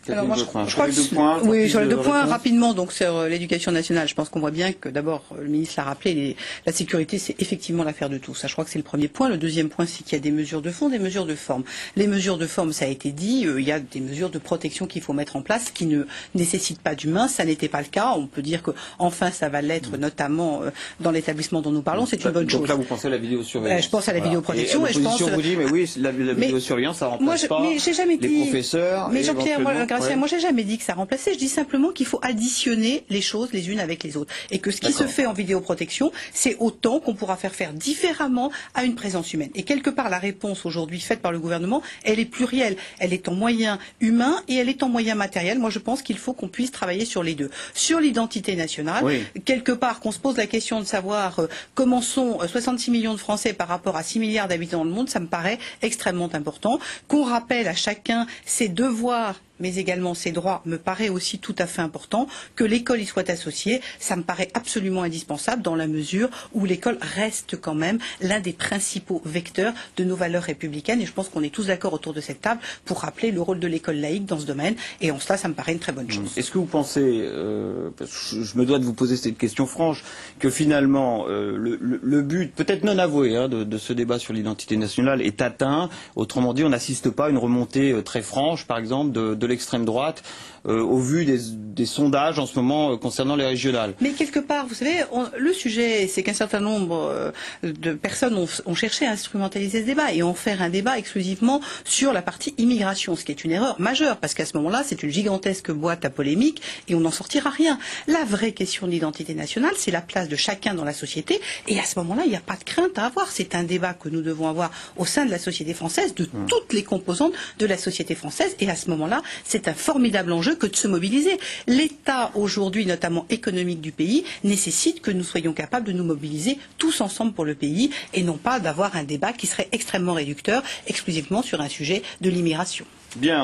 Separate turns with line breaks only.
Alors moi, je crois que oui, sur les deux points, rapidement, donc sur l'éducation nationale, je pense qu'on voit bien que d'abord, le ministre l'a rappelé, la sécurité, c'est effectivement l'affaire de tous. Ça, je crois que c'est le premier point. Le deuxième point, c'est qu'il y a des mesures de fond, des mesures de forme. Les mesures de forme, ça a été dit, il y a des mesures de protection qu'il faut mettre en place qui ne nécessitent pas d'humains. Ça n'était pas le cas. On peut dire que enfin, ça va l'être, notamment dans l'établissement dont nous parlons. C'est une bonne chose.
Donc là, vous pensez à la vidéosurveillance.
Je pense à la vidéoprotection.
Et je pense. Vous dit, mais oui, la vidéosurveillance, ça remplace pas les professeurs.
Mais Jean-Pierre, moi, j'ai jamais dit que ça remplaçait. Je dis simplement qu'il faut additionner les choses les unes avec les autres. Et que ce qui se fait en vidéoprotection, c'est autant qu'on pourra faire différemment à une présence humaine. Et quelque part, la réponse aujourd'hui faite par le gouvernement, elle est plurielle. Elle est en moyens humains et elle est en moyens matériels. Moi, je pense qu'il faut qu'on puisse travailler sur les deux. Sur l'identité nationale, quelque part, qu'on se pose la question de savoir comment sont 66 millions de Français par rapport à 6 milliards d'habitants dans le monde, ça me paraît extrêmement important. Qu'on rappelle à chacun ses devoirs mais également ses droits, me paraît aussi tout à fait important. Que l'école y soit associée, ça me paraît absolument indispensable dans la mesure où l'école reste quand même l'un des principaux vecteurs de nos valeurs républicaines. Et je pense qu'on est tous d'accord autour de cette table pour rappeler le rôle de l'école laïque dans ce domaine. Et en cela, ça me paraît une très bonne chose.
Est-ce que vous pensez, parce que je me dois de vous poser cette question franche, que finalement le but, peut-être non avoué, de ce débat sur l'identité nationale est atteint? Autrement dit, on n'assiste pas à une remontée très franche, par exemple, de l'extrême droite, au vu des sondages en ce moment concernant les régionales.
Mais quelque part, vous savez, le sujet, c'est qu'un certain nombre de personnes ont cherché à instrumentaliser ce débat et en faire un débat exclusivement sur la partie immigration, ce qui est une erreur majeure, parce qu'à ce moment-là, c'est une gigantesque boîte à polémique et on n'en sortira rien. La vraie question de l'identité nationale, c'est la place de chacun dans la société, et à ce moment-là, il n'y a pas de crainte à avoir. C'est un débat que nous devons avoir au sein de la société française, de toutes les composantes de la société française, et à ce moment-là, c'est un formidable enjeu que de se mobiliser. L'État aujourd'hui, notamment économique du pays, nécessite que nous soyons capables de nous mobiliser tous ensemble pour le pays et non pas d'avoir un débat qui serait extrêmement réducteur exclusivement sur un sujet de l'immigration.
Bien.